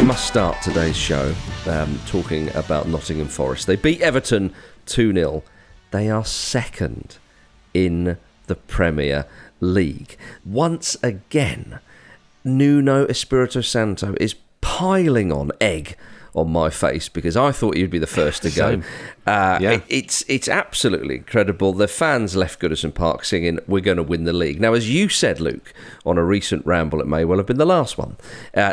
must start today's show talking about Nottingham Forest. They beat Everton 2-0. They are second in the Premier League. Once again, Nuno Espirito Santo is piling on egg on my face because I thought you'd be the first to go. It's absolutely incredible. The fans left Goodison Park singing, "We're going to win the league." Now, as you said, Luke, on a recent ramble, it may well have been the last one.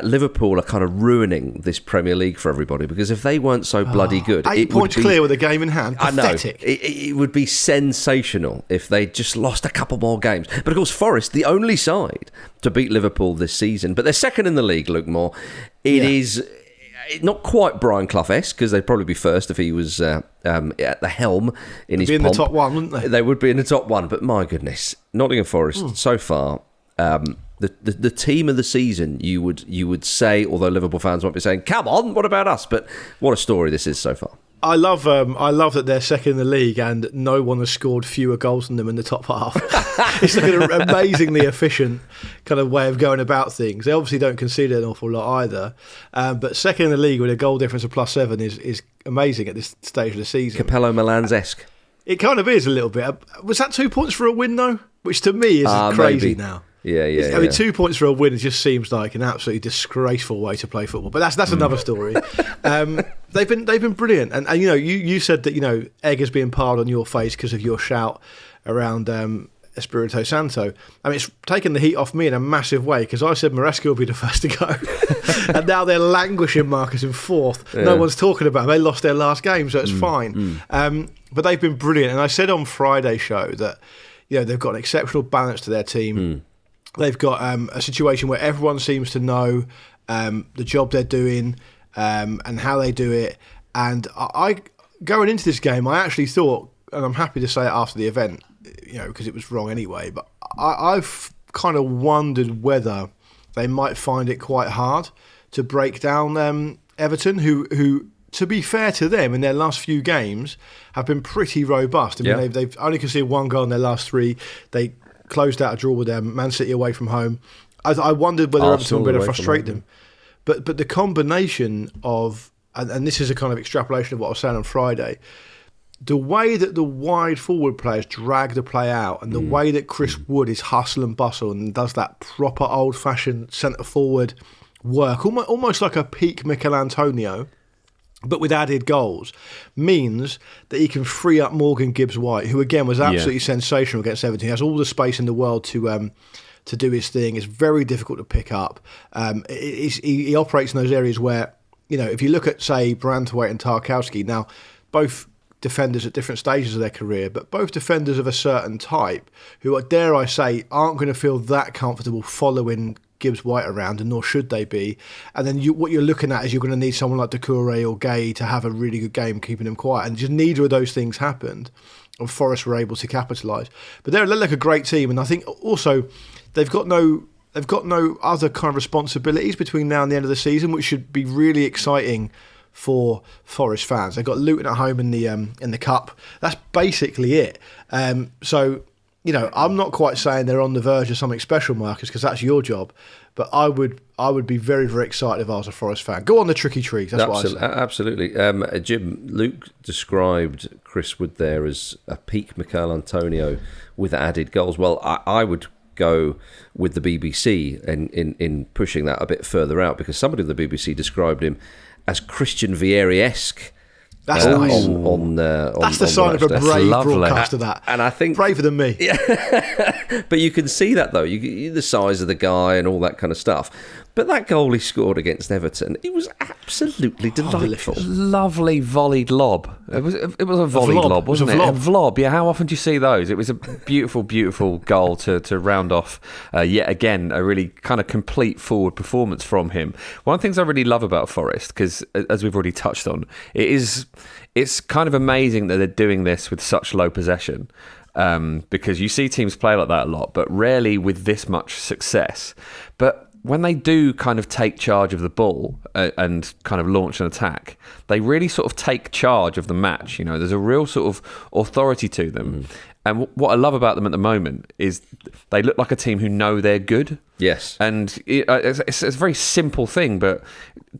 Liverpool are kind of ruining this Premier League for everybody because if they weren't so bloody good... 8 points clear with a game in hand. Pathetic. I know. It would be sensational if they just lost a couple more games. But of course, Forest, the only side to beat Liverpool this season, but they're second in the league, Luke Moore. It is... not quite Brian Clough-esque, because they'd probably be first if he was at the helm in his pomp. They'd be in the top one, wouldn't they? They would be in the top one, but my goodness, Nottingham Forest so far, the team of the season, you would say, although Liverpool fans might be saying, "Come on, what about us?" But what a story this is so far. I love that they're second in the league and no one has scored fewer goals than them in the top half. It's like an amazingly efficient kind of way of going about things. They obviously don't concede an awful lot either, but second in the league with a goal difference of +7 is amazing at this stage of the season. Capello Milan's-esque. It kind of is a little bit. Was that 2 points for a win though? Which to me is crazy maybe. now. Yeah. I mean, 2 points for a win just seems like an absolutely disgraceful way to play football. But that's another story. They've been brilliant, and you said that egg has been piled on your face because of your shout around Espirito Santo. I mean, it's taken the heat off me in a massive way because I said Maresca will be the first to go, and now they're languishing Marcus in fourth. Yeah. No one's talking about them. They lost their last game, so it's fine. But they've been brilliant, and I said on Friday's show that they've got an exceptional balance to their team. They've got a situation where everyone seems to know the job they're doing and how they do it. And I going into this game, I actually thought, and I'm happy to say it after the event, because it was wrong anyway, but I've kind of wondered whether they might find it quite hard to break down Everton, who, to be fair to them, in their last few games have been pretty robust. I mean, they've only conceded 1 goal in their last 3. They closed out a draw with Man City away from home. I wondered whether Everton would better frustrate them. But the combination of, and this is a kind of extrapolation of what I was saying on Friday, the way that the wide forward players drag the play out and the way that Chris Wood is hustle and bustle and does that proper old-fashioned centre-forward work, almost like a peak Mikel Antonio, but with added goals, means that he can free up Morgan Gibbs-White, who again was absolutely sensational against Everton. He has all the space in the world to do his thing. It's very difficult to pick up. He operates in those areas where, if you look at, say, Branthwaite and Tarkowski, now both defenders at different stages of their career, but both defenders of a certain type who, dare I say, aren't going to feel that comfortable following Gibbs-White around, and nor should they be. And then what you're looking at is you're going to need someone like Doucouré or Gay to have a really good game, keeping them quiet. And just neither of those things happened, and Forest were able to capitalise. But they're like a great team, and I think also they've got no other kind of responsibilities between now and the end of the season, which should be really exciting for Forest fans. They've got Luton at home in the cup. That's basically it. So. I'm not quite saying they're on the verge of something special, Marcus, because that's your job. But I would be very, very excited if I was a Forest fan. Go on the tricky trees. That's what I say. Absolutely. Jim, Luke described Chris Wood there as a peak Mikel Antonio with added goals. Well, I would go with the BBC in pushing that a bit further out, because somebody at the BBC described him as Christian Vieri-esque. That's nice. That's the sign of a brave broadcaster, that. And I think braver than me. Yeah. But you can see that, though. The size of the guy and all that kind of stuff. But that goal he scored against Everton, it was absolutely delightful. Lovely volleyed lob. It was a volleyed lob, wasn't it? A vlob. Yeah, how often do you see those? It was a beautiful, beautiful goal to round off, yet again, a really kind of complete forward performance from him. One of the things I really love about Forest, because as we've already touched on, it's kind of amazing that they're doing this with such low possession. Because you see teams play like that a lot, but rarely with this much success. But when they do kind of take charge of the ball and kind of launch an attack, they really sort of take charge of the match. There's a real sort of authority to them. And what I love about them at the moment is they look like a team who know they're good. Yes. And it's a very simple thing, but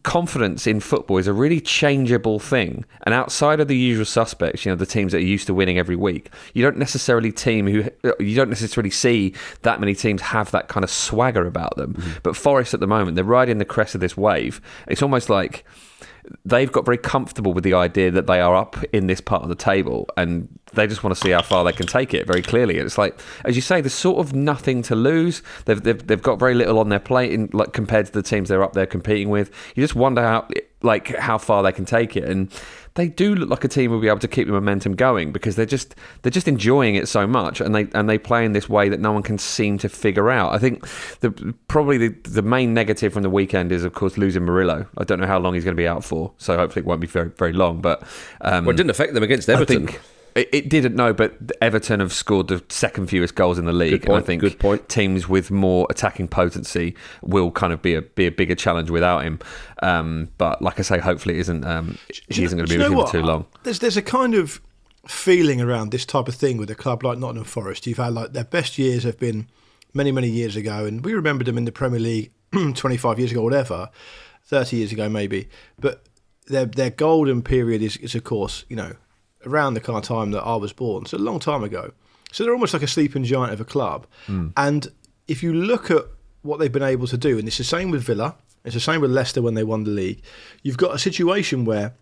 confidence in football is a really changeable thing. And outside of the usual suspects, the teams that are used to winning every week, you don't necessarily see that many teams have that kind of swagger about them. Mm-hmm. But Forest at the moment, they're riding the crest of this wave. It's almost like they've got very comfortable with the idea that they are up in this part of the table, and they just want to see how far they can take it very clearly. It's like, as you say, there's sort of nothing to lose. They've got very little on their plate compared to the teams they're up there competing with. You just wonder how far they can take it, and they do look like a team who will be able to keep the momentum going because they're just enjoying it so much, and they play in this way that no one can seem to figure out. I think probably the main negative from the weekend is, of course, losing Murillo. I don't know how long he's going to be out for, so hopefully it won't be very, very long. But it didn't affect them against Everton. It didn't, no, but Everton have scored the second fewest goals in the league. Good point. Teams with more attacking potency will kind of be a bigger challenge without him. But like I say, hopefully he isn't going to be with him for too long. There's a kind of feeling around this type of thing with a club like Nottingham Forest. You've had their best years have been many, many years ago, and we remembered them in the Premier League 25 years ago, whatever, 30 years ago maybe. But their golden period is of course, around the kind of time that I was born, so a long time ago. So they're almost like a sleeping giant of a club. And if you look at what they've been able to do, and it's the same with Villa, it's the same with Leicester when they won the league, you've got a situation where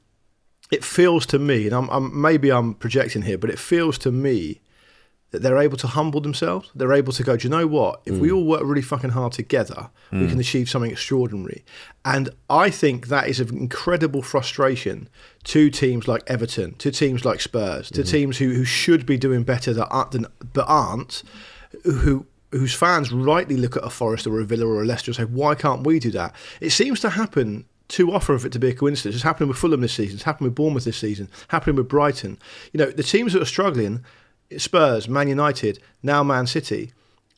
it feels to me, and maybe I'm projecting here, but it feels to me that they're able to humble themselves. They're able to go, do you know what? If we all work really fucking hard together, we can achieve something extraordinary. And I think that is an incredible frustration to teams like Everton, to teams like Spurs, to teams who should be doing better but aren't, whose fans rightly look at a Forest or a Villa or a Leicester and say, why can't we do that? It seems to happen too often for it to be a coincidence. It's happening with Fulham this season. It's happening with Bournemouth this season. Happening with Brighton. The teams that are struggling, Spurs, Man United, now Man City,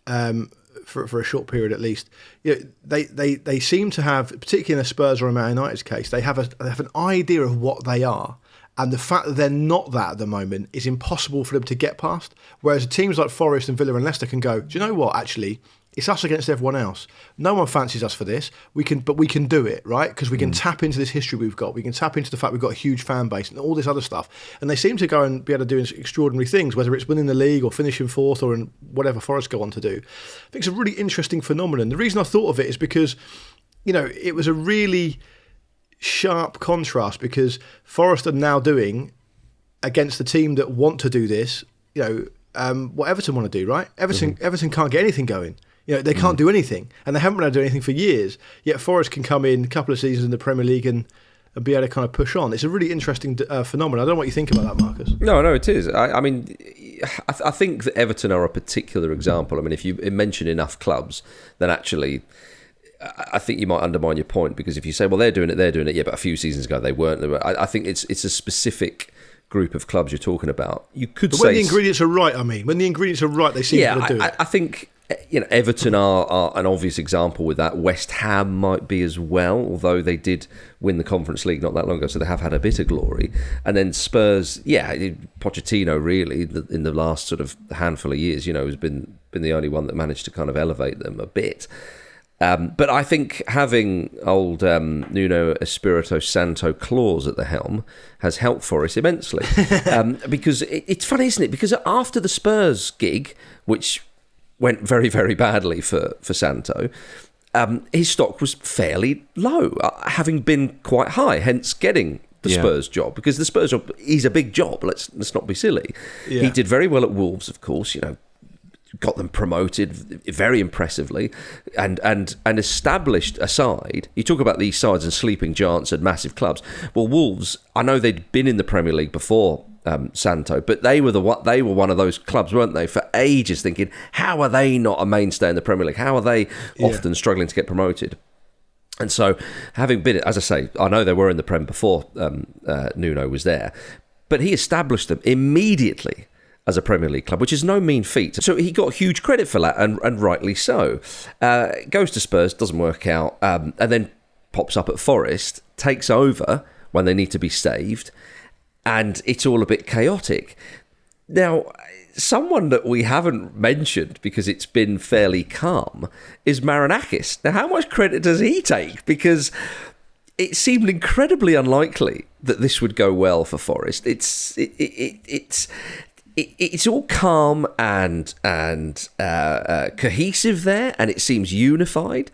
for a short period at least. They seem to have, particularly in a Spurs or a Man United's case, they have an idea of what they are, and the fact that they're not that at the moment is impossible for them to get past. Whereas teams like Forest and Villa and Leicester can go, do you know what? Actually, it's us against everyone else. No one fancies us for this. We can do it, right? Because we can tap into this history we've got. We can tap into the fact we've got a huge fan base and all this other stuff. And they seem to go and be able to do extraordinary things, whether it's winning the league or finishing fourth or in whatever Forest go on to do. I think it's a really interesting phenomenon. The reason I thought of it is because, it was a really sharp contrast, because Forest are now doing against the team that want to do this, what Everton want to do, right? Everton can't get anything going. They can't do anything, and they haven't been able to do anything for years. Yet Forest can come in a couple of seasons in the Premier League and be able to kind of push on. It's a really interesting phenomenon. I don't know what you think about that, Marcus. No, it is. I mean, I think that Everton are a particular example. I mean, if you mention enough clubs, then actually, I think you might undermine your point, because if you say, well, they're doing it, yeah, but a few seasons ago they weren't. I think it's a specific group of clubs you're talking about. You could say when the ingredients are right. When the ingredients are right, they seem to do it. I think. Everton are an obvious example with that. West Ham might be as well, although they did win the Conference League not that long ago, so they have had a bit of glory. And then Spurs, Pochettino really, in the last sort of handful of years, has been the only one that managed to kind of elevate them a bit. But I think having old Nuno Espirito Santo Claus at the helm has helped Forest immensely. Because it's funny, isn't it? Because after the Spurs gig, which went very, very badly for Santo, his stock was fairly low, having been quite high, hence getting the Spurs job, because the Spurs job is a big job, let's not be silly. He did very well at Wolves, of course, got them promoted very impressively, and established a side. You talk about these sides and sleeping giants and massive clubs. Well, Wolves, I know they'd been in the Premier League before Santo, but they were one of those clubs, weren't they, for ages, thinking, how are they not a mainstay in the Premier League? How are they often struggling to get promoted? And so, having been, as I say, I know they were in the Prem before Nuno was there, but he established them immediately as a Premier League club, which is no mean feat. So he got huge credit for that, and rightly so. Goes to Spurs, doesn't work out, and then pops up at Forest, takes over when they need to be saved, and it's all a bit chaotic. Now, someone that we haven't mentioned because it's been fairly calm is Marinakis. Now, how much credit does he take? Because it seemed incredibly unlikely that this would go well for Forest. It's all calm and cohesive there, and it seems unified,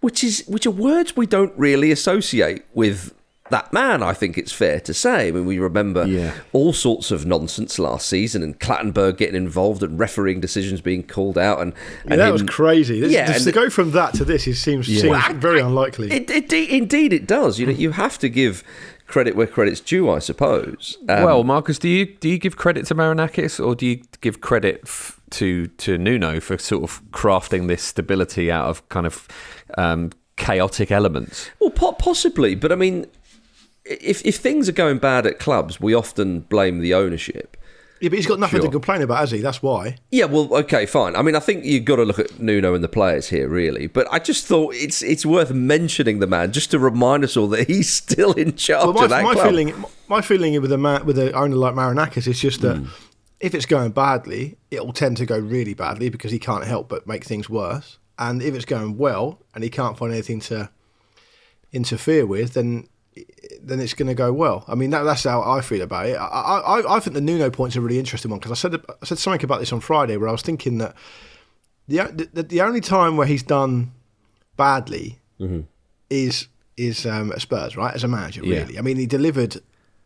which are words we don't really associate with that man, I think it's fair to say. I mean, we remember all sorts of nonsense last season, and Clattenburg getting involved and refereeing decisions being called out. And that was crazy. To go from that to this, seems very unlikely. Indeed, it does. You have to give credit where credit's due, I suppose. Well, Marcus, do you give credit to Marinakis, or do you give credit to Nuno for sort of crafting this stability out of kind of chaotic elements? Well, possibly, but I mean, if things are going bad at clubs, we often blame the ownership. Yeah, but he's got nothing to complain about, has he? That's why. Yeah, well, okay, fine. I mean, I think you've got to look at Nuno and the players here, really. But I just thought it's worth mentioning the man just to remind us all that he's still in charge of that club. My feeling with an owner like Marinakis is just that if it's going badly, it will tend to go really badly because he can't help but make things worse. And if it's going well and he can't find anything to interfere with, then it's going to go well. I mean, that's how I feel about it. I think the Nuno point's a really interesting one, because I said something about this on Friday where I was thinking that the only time where he's done badly is at Spurs, right, as a manager, really. Yeah. I mean, he delivered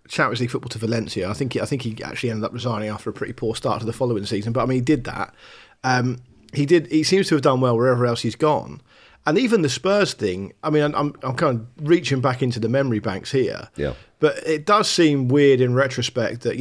Champions League football to Valencia. I think he actually ended up resigning after a pretty poor start to the following season, but I mean, he did that. He seems to have done well wherever else he's gone. And even the Spurs thing, I mean, I'm kind of reaching back into the memory banks here. Yeah. But it does seem weird in retrospect that,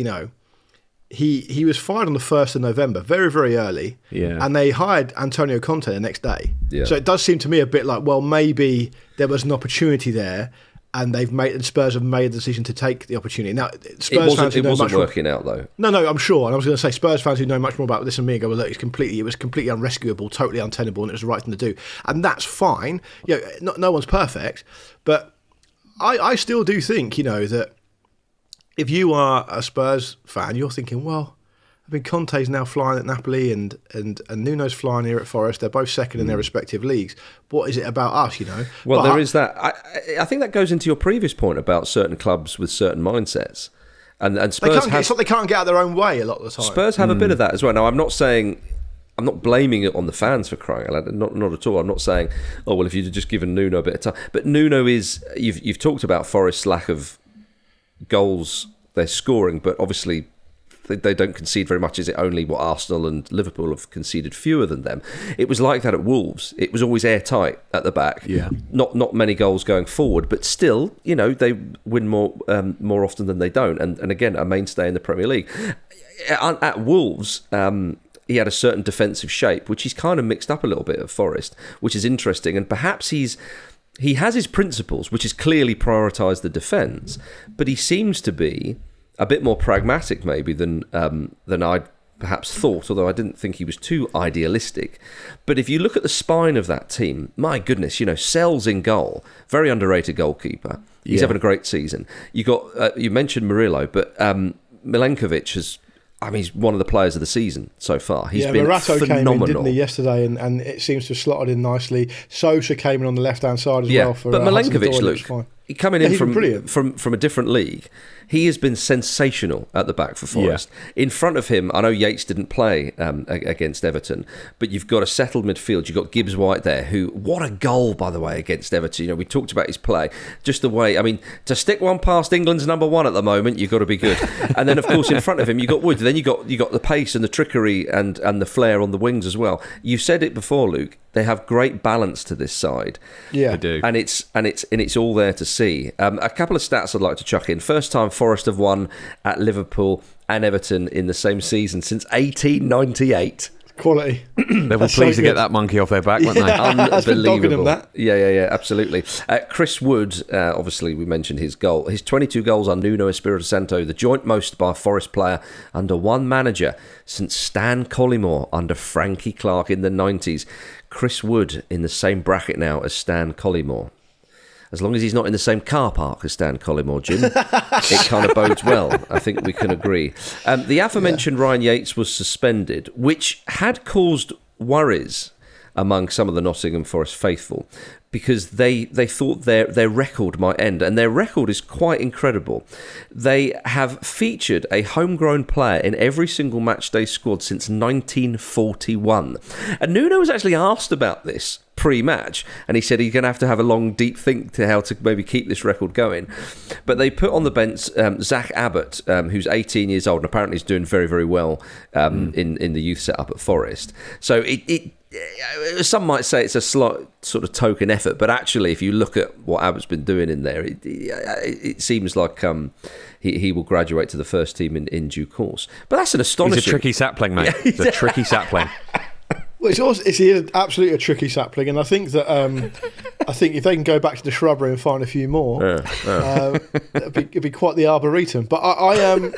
he was fired on the 1st of November, very, very early. Yeah. And they hired Antonio Conte the next day. Yeah. So it does seem to me a bit like, well, maybe there was an opportunity there, and Spurs have made the decision to take the opportunity. Now, Spurs fans who know wasn't much working out, though. No, I'm sure. And I was going to say, Spurs fans who know much more about this than me go, well, look, it was completely unrescuable, totally untenable, and it was the right thing to do. And that's fine. No one's perfect. But I still do think, that if you are a Spurs fan, you're thinking, well, I mean, Conte's now flying at Napoli and Nuno's flying here at Forest. They're both second in their respective leagues. What is it about us, Well, there is that. I think that goes into your previous point about certain clubs with certain mindsets. And Spurs it's like they can't get out their own way a lot of the time. Spurs have a bit of that as well. Now, I'm not blaming it on the fans for crying out loud. Not at all. I'm not saying, oh, well, if you'd just given Nuno a bit of time. But Nuno is, you've talked about Forest's lack of goals they're scoring, but obviously they don't concede very much. Is it only what Arsenal and Liverpool have conceded fewer than them? It was like that at Wolves. It was always airtight at the back. Yeah. Not many goals going forward, but still, they win more often than they don't. And again, a mainstay in the Premier League. At Wolves, he had a certain defensive shape, which he's kind of mixed up a little bit at Forest, which is interesting. And perhaps he has his principles, which is clearly prioritise the defence, but he seems to be a bit more pragmatic maybe than I'd perhaps thought, although I didn't think he was too idealistic. But if you look at the spine of that team, my goodness, Sells in goal, very underrated goalkeeper. He's having a great season. You mentioned Murillo, but Milenkovic he's one of the players of the season so far. He's been Morato phenomenal. Came in, didn't he, yesterday, and it seems to have slotted in nicely. Sosa came in on the left-hand side as well. But Milenkovic, Luke, coming in from a different league, he has been sensational at the back for Forest. Yeah. In front of him, I know Yates didn't play against Everton, but you've got a settled midfield. You've got Gibbs-White there, what a goal, by the way, against Everton. We talked about his play. Just the way, to stick one past England's number one at the moment, you've got to be good. And then, of course, in front of him, you've got Wood. Then you got the pace and the trickery and the flair on the wings as well. You've said it before, Luke. They have great balance to this side. Yeah, they do. And it's all there to see. A couple of stats I'd like to chuck in. First time Forest have won at Liverpool and Everton in the same season since 1898. Quality. They were pleased to get that monkey off their back, weren't they? Unbelievable. Yeah, absolutely. Chris Wood, obviously we mentioned his goal. His 22 goals on Nuno Espirito Santo, the joint most by a Forest player under one manager since Stan Collymore under Frankie Clark in the 90s. Chris Wood in the same bracket now as Stan Collymore. as long as he's not in the same car park as Stan Collymore, Jim, it kind of bodes well. I think we can agree. The aforementioned Ryan Yates was suspended, which had caused worries among some of the Nottingham Forest faithful, because they thought their record might end, and their record is quite incredible. They have featured a homegrown player in every single match day squad since 1941. And Nuno was actually asked about this pre-match, and he said he's going to have a long, deep think to how to maybe keep this record going. But they put on the bench Zach Abbott, who's 18 years old, and apparently is doing very, very well in the youth setup at Forest. So some might say it's a slight sort of token effort, but actually, if you look at what Abbott's been doing in there, it seems like he will graduate to the first team in due course. But that's an astonishing... He's a tricky sapling, mate. He's a tricky sapling. Well, it's absolutely a tricky sapling, and I think that if they can go back to the shrubbery and find a few more, it'd be quite the arboretum. But I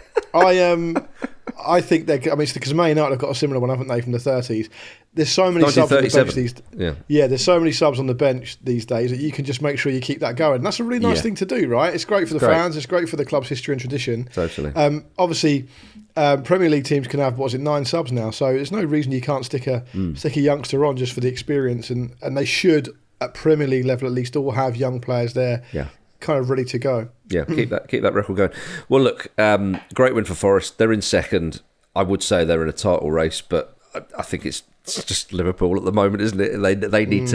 think they're... I mean, because Man United have got a similar one, haven't they, from the 30s? There's so many subs on the bench there's so many subs on the bench these days that you can just make sure you keep that going. And that's a really nice thing to do, right? It's great for the fans. It's great for the club's history and tradition. Totally. Obviously, Premier League teams can have 9 subs now, so there's no reason you can't stick a youngster on just for the experience, and they should at Premier League level at least all have young players there. Yeah. Kind of ready to go. Yeah, keep that record going. Well, look, great win for Forest. They're in second. I would say they're in a title race, but I think it's just Liverpool at the moment, isn't it? They need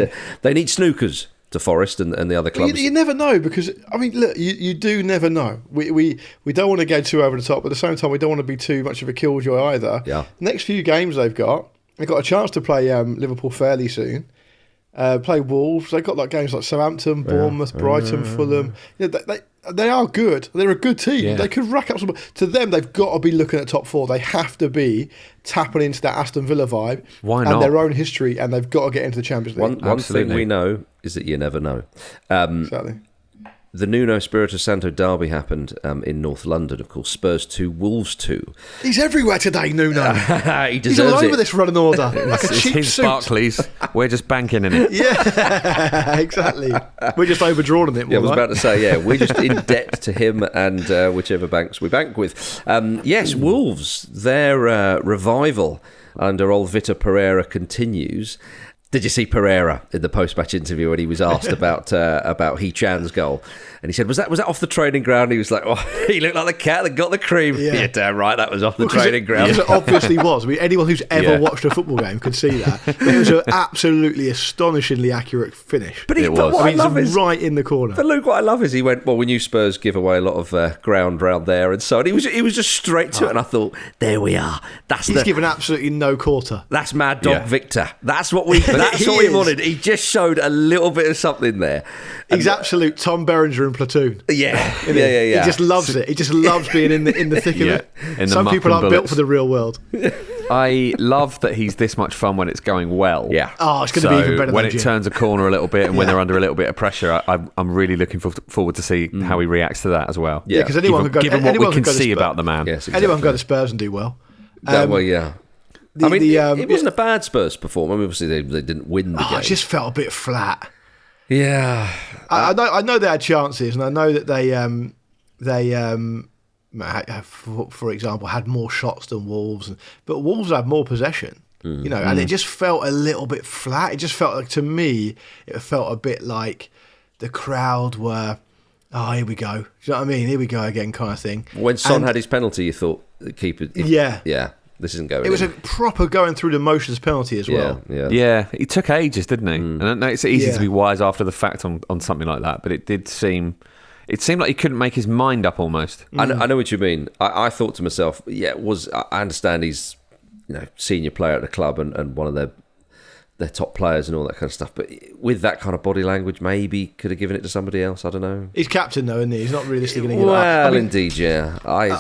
snookers to Forest and the other clubs. You never know, because I mean, look, you do never know. We don't want to go too over the top, but at the same time, we don't want to be too much of a killjoy either. Yeah. Next few games they've got a chance to play Liverpool fairly soon. Play Wolves. They've got games like Southampton, Bournemouth, Brighton, Fulham. They are good. They're a good team. Yeah. They could rack up some... To them, they've got to be looking at top 4. They have to be tapping into that Aston Villa vibe. Why not? And their own history, and they've got to get into the Champions League. One thing we know is that you never know. Exactly. The Nuno Espirito Santo derby happened in North London, of course. Spurs 2, Wolves 2. He's everywhere today, Nuno. He deserves He's all over it. this running order. Like a it's cheap his suit. Barclays. We're just banking in it. Yeah, exactly. We're just overdrawing it. I was about to say, we're just in debt to him and whichever banks we bank with. Yes, Wolves, their revival under old Vitor Pereira continues. Did you see Pereira in the post-match interview when he was asked about Hee-Chan's goal? And he said, was that off the training ground? He was like, he looked like the cat that got the cream. Yeah, damn right, that was off the training ground. It obviously was. I mean, anyone who's ever watched a football game could see that. But it was an absolutely astonishingly accurate finish. But it's right in the corner. But look, what I love is he went, we knew Spurs give away a lot of ground round there and so on. He was just straight to it, and I thought, there we are. He's given absolutely no quarter. That's Mad Dog Victor. That's what we wanted. He just showed a little bit of something there. He's absolute Tom Berenger in Platoon. Yeah. He just loves it. He just loves being in the thick of it. Some people aren't built for the real world. I love that he's this much fun when it's going well. Yeah. Oh, it's going to be even better when than it turns a corner a little bit and when they're under a little bit of pressure. I'm really looking forward to see how he reacts to that as well. Yeah, because anyone can go. Given what we can see about the man, yes, exactly. Anyone can go to Spurs and do well. It wasn't a bad Spurs performance. I mean, obviously they didn't win the game. It just felt a bit flat. Yeah, I know they had chances, and I know that they for example, had more shots than Wolves, but Wolves had more possession. And it just felt a little bit flat. It just felt like, to me, it felt a bit like the crowd were, here we go. Do you know what I mean? Here we go again, kind of thing. When Son had his penalty, you thought the keeper. Yeah. This isn't going. It was a proper going through the motions penalty as well. Yeah. It took ages, didn't he? And I know it's easy to be wise after the fact on something like that, but it did seem. It seemed like he couldn't make his mind up almost. I know what you mean. I thought to myself, I understand he's senior player at the club and one of their top players and all that kind of stuff. But with that kind of body language, maybe could have given it to somebody else. I don't know. He's captain though, isn't he? He's not realistically going to give it up. Well, indeed, yeah.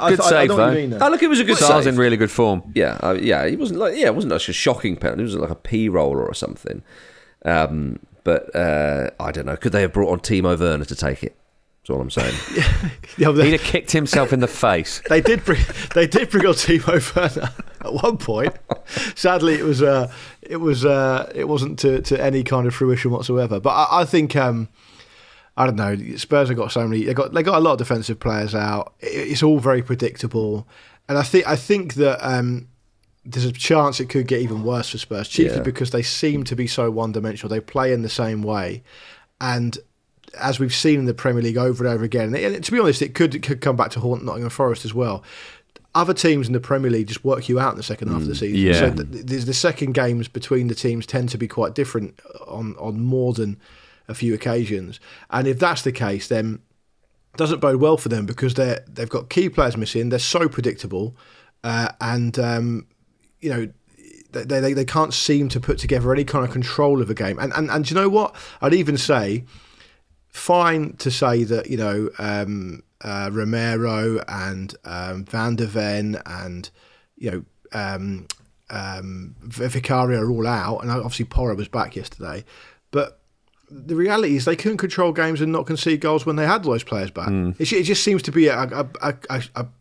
Good save though. Look, it was a good save. Salah's in really good form. Yeah, He wasn't it wasn't like a shocking penalty. It was like a P roller or something. But I don't know. Could they have brought on Timo Werner to take it? That's all I'm saying. He'd have kicked himself in the face. They did bring on Timo Werner at one point. Sadly, it wasn't to any kind of fruition whatsoever. But I think I don't know. Spurs have got so many. They got a lot of defensive players out. It's all very predictable, and I think that there's a chance it could get even worse for Spurs, chiefly because they seem to be so one-dimensional. They play in the same way, and as we've seen in the Premier League over and over again, and to be honest, it could come back to haunt Nottingham Forest as well. Other teams in the Premier League just work you out in the second half of the season. Yeah. So the second games between the teams tend to be quite different on more than a few occasions. And if that's the case, then it doesn't bode well for them because they've got key players missing. They're so predictable, and you know, they can't seem to put together any kind of control of a game. And do you know what? I'd even say, fine to say that, you know, Romero and Van der Ven and, you know, Vicario are all out, and obviously Porro was back yesterday. But the reality is they couldn't control games and not concede goals when they had those players back. It just seems to be a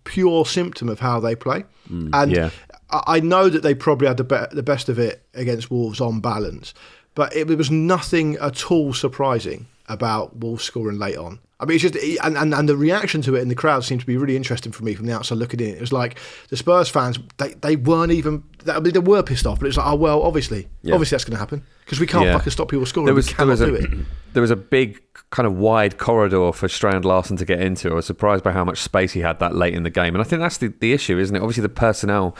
pure symptom of how they play. And I know that they probably had the best of it against Wolves on balance, but it was nothing at all surprising about Wolves scoring late on. I mean, it's just and the reaction to it in the crowd seemed to be really interesting for me from the outside looking in. It was like the Spurs fans, they weren't even. I mean, they were pissed off, but it's like, oh well, obviously that's going to happen because we can't fucking stop people scoring. We cannot do it. There was a big kind of wide corridor for Strand Larsen to get into. I was surprised by how much space he had that late in the game, and I think that's the issue, isn't it? Obviously, the personnel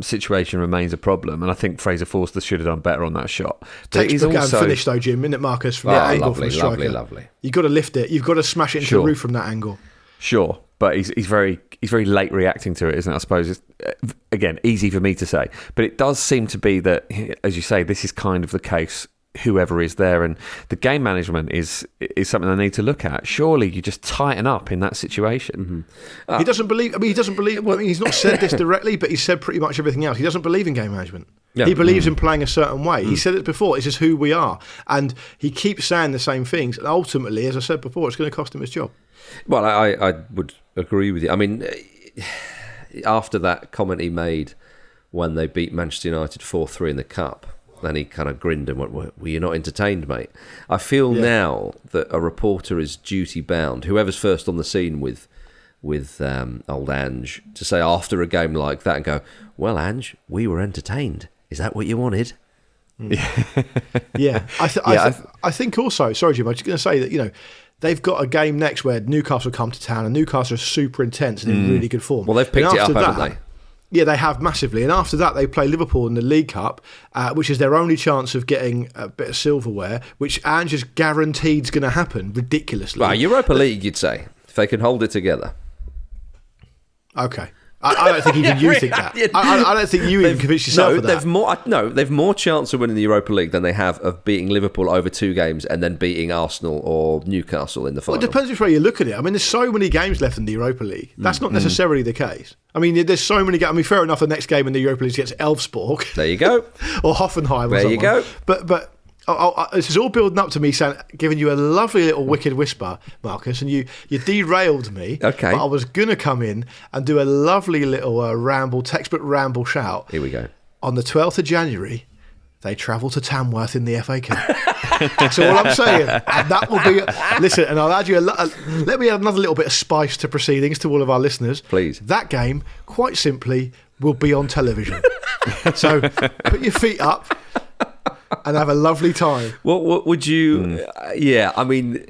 situation remains a problem, and I think Fraser Forster should have done better on that shot. Textbook and finish though, Jim, isn't it, Marcus? From that angle from the striker. Lovely. You've got to lift it. You've got to smash it into the roof from that angle. Sure, but he's very late reacting to it, isn't it? I suppose it's, again, easy for me to say, but it does seem to be that, as you say, this is kind of the case. Whoever is there, and the game management is something they need to look at. Surely you just tighten up in that situation. He doesn't believe. I mean, he doesn't believe. Well, I mean, he's not said this directly, but he's said pretty much everything else. He doesn't believe in game management. Yeah. He believes in playing a certain way. He said it before. It's just who we are, and he keeps saying the same things. And ultimately, as I said before, it's going to cost him his job. Well, I would agree with you. I mean, after that comment he made when they beat Manchester United 4-3 in the Cup. Then he kind of grinned and went, "Were you not entertained, mate?" I feel now that a reporter is duty bound, whoever's first on the scene with old Ange, to say after a game like that and go, "Well, Ange, we were entertained. Is that what you wanted?" Yeah, I think also. Sorry, Jim. I'm just going to say that, you know, they've got a game next where Newcastle come to town, and Newcastle are super intense and in really good form. Well, they've picked it up, haven't they? Yeah, they have massively. And after that, they play Liverpool in the League Cup, which is their only chance of getting a bit of silverware, which Ange is guaranteed is going to happen ridiculously. Well, Europa League, you'd say, if they can hold it together. Okay. I don't think even you think that. I don't think you even convince yourself of that. They've more chance of winning the Europa League than they have of beating Liverpool over 2 games and then beating Arsenal or Newcastle in the final. Well, it depends which way you look at it. I mean, there's so many games left in the Europa League. That's not necessarily the case. I mean, there's so many games. I mean, fair enough, the next game in the Europa League gets Elfsborg. There you go. Or Hoffenheim or there someone. You go. But this is all building up to me giving you a lovely little wicked whisper, Marcus, and you derailed me. Okay. But I was going to come in and do a lovely little ramble, textbook ramble shout. Here we go. On the 12th of January, they travel to Tamworth in the FA Cup. That's all I'm saying. And that will be... Listen, and I'll add you let me add another little bit of spice to proceedings to all of our listeners. Please. That game, quite simply, will be on television. So put your feet up and have a lovely time. What would you... Yeah, I mean...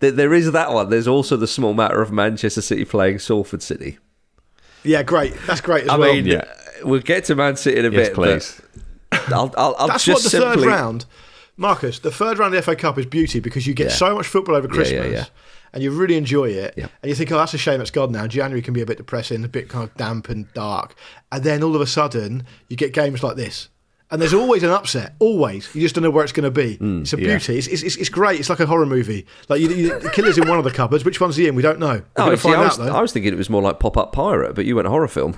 There is that one. There's also the small matter of Manchester City playing Salford City. Yeah, great. That's great as well. I mean, we'll get to Man City in a bit, please. I'll That's just what the third round... Marcus, the third round of the FA Cup is beauty because you get so much football over Christmas and you really enjoy it. Yeah. And you think, oh, that's a shame it's gone now. January can be a bit depressing, a bit kind of damp and dark. And then all of a sudden, you get games like this. And there's always an upset, always. You just don't know where it's going to be. It's a beauty. It's great. It's like a horror movie. Like the killer's in one of the cupboards. Which one's he in? We don't know. I was thinking it was more like Pop-Up Pirate, but you went horror film.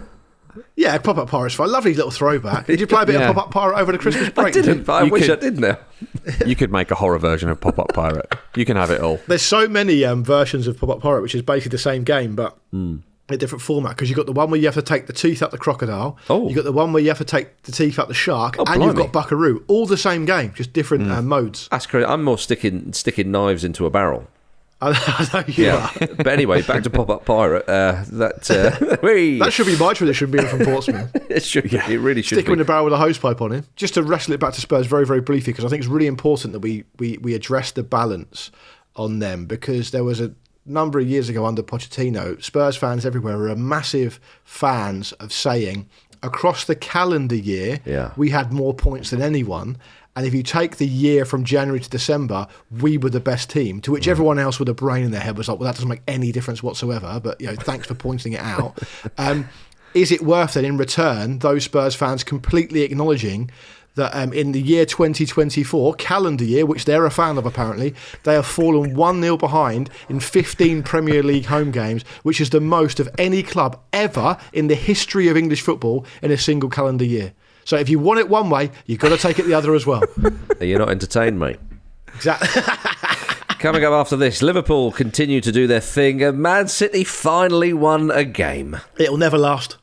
Yeah, Pop-Up Pirate's fine. Lovely little throwback. Did you play a bit of Pop-Up Pirate over the Christmas break? I didn't, but I wish I did now. You could make a horror version of Pop-Up Pirate. You can have it all. There's so many versions of Pop-Up Pirate, which is basically the same game, but a different format, because you've got the one where you have to take the teeth out the crocodile. Oh. You've got the one where you have to take the teeth out the shark, and blimey. you've got Buckaroo. All the same game, just different modes. That's crazy. I'm more sticking knives into a barrel. I know you are. But anyway, back to Pop-Up Pirate. That should be my tradition, being from Portsmouth. It really should Stick be. him in the barrel with a hose pipe on him. Just to wrestle it back to Spurs very, very briefly, because I think it's really important that we address the balance on them, because there was a number of years ago under Pochettino, Spurs fans everywhere were massive fans of saying across the calendar year we had more points than anyone, and if you take the year from January to December, we were the best team, to which everyone else with a brain in their head was like, well, that doesn't make any difference whatsoever, but thanks for pointing it out. Is it worth then, in return, those Spurs fans completely acknowledging that in the year 2024, calendar year, which they're a fan of apparently, they have fallen 1-0 behind in 15 Premier League home games, which is the most of any club ever in the history of English football in a single calendar year. So if you want it one way, you've got to take it the other as well. You're not entertained, mate. Exactly. Coming up after this, Liverpool continue to do their thing, and Man City finally won a game. It'll never last.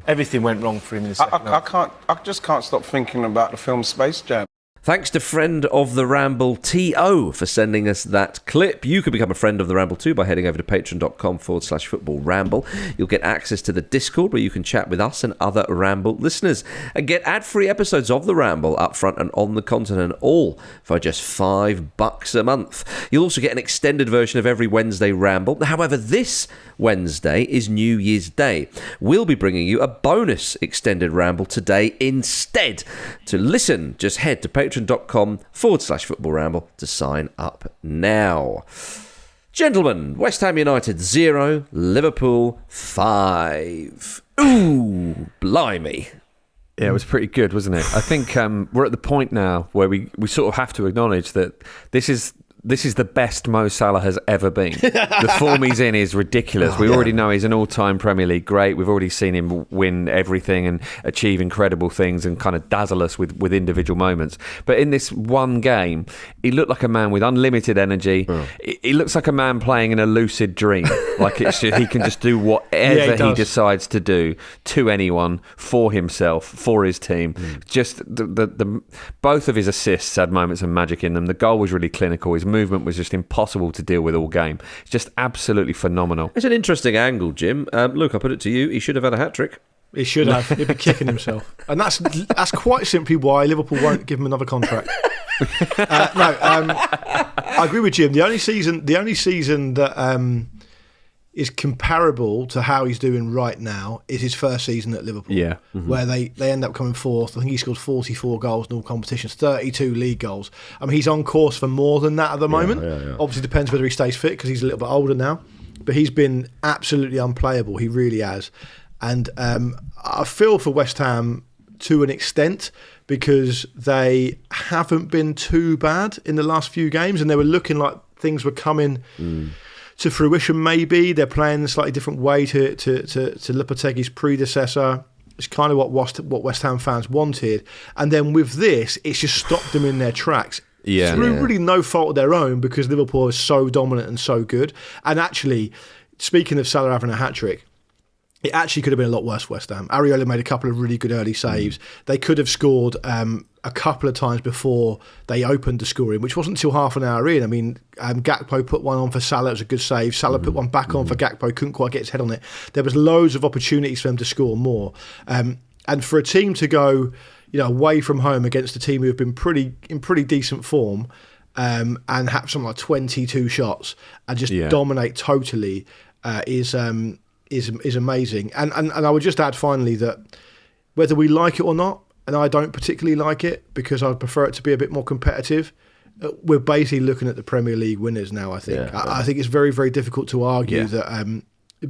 Everything went wrong for him in the second half. I just can't stop thinking about the film Space Jam. Thanks to friend of the Ramble, T.O., for sending us that clip. You can become a friend of the Ramble too by heading over to patreon.com/Football Ramble. You'll get access to the Discord where you can chat with us and other Ramble listeners and get ad-free episodes of the Ramble up front and on the continent, all for just $5 a month. You'll also get an extended version of every Wednesday Ramble. However, this Wednesday is New Year's Day. We'll be bringing you a bonus extended Ramble today instead. To listen, just head to patreon.com/Football Ramble to sign up now. Gentlemen, West Ham United 0, Liverpool 5. Ooh, blimey. Yeah, it was pretty good, wasn't it? I think we're at the point now where we sort of have to acknowledge that this is the best Mo Salah has ever been. The form he's in is ridiculous. We already know he's an all-time Premier League great. We've already seen him win everything and achieve incredible things and kind of dazzle us with individual moments. But in this one game, he looked like a man with unlimited energy. He looks like a man playing in a lucid dream. Like he can just do whatever he decides to do to anyone, for himself, for his team. Just the both of his assists had moments of magic in them. The goal was really clinical. His movement was just impossible to deal with all game. It's just absolutely phenomenal. It's an interesting angle, Jim. Luke, I put it to you. He should have had a hat-trick. He should have. He'd be kicking himself. And that's quite simply why Liverpool won't give him another contract. I agree with Jim. The only season that is comparable to how he's doing right now is his first season at Liverpool, where they end up coming fourth. I think he scored 44 goals in all competitions, 32 league goals. I mean, he's on course for more than that at the moment. Obviously, depends whether he stays fit because he's a little bit older now. But he's been absolutely unplayable. He really has. And I feel for West Ham to an extent because they haven't been too bad in the last few games, and they were looking like things were coming to fruition. Maybe they're playing a slightly different way to Lopetegui's predecessor. It's kind of what West Ham fans wanted, and then with this, it's just stopped them in their tracks. It's really no fault of their own because Liverpool is so dominant and so good. And actually, speaking of Salah having a hat-trick, it actually could have been a lot worse for West Ham. Areola made a couple of really good early saves. They could have scored a couple of times before they opened the scoring, which wasn't until half an hour in. I mean, Gakpo put one on for Salah. It was a good save. Salah put one back on for Gakpo. Couldn't quite get his head on it. There was loads of opportunities for them to score more. And for a team to go away from home against a team who have been in pretty decent form and have something like 22 shots and just dominate totally is amazing. And I would just add finally that whether we like it or not, and I don't particularly like it because I'd prefer it to be a bit more competitive, we're basically looking at the Premier League winners now, I think. I think it's very, very difficult to argue that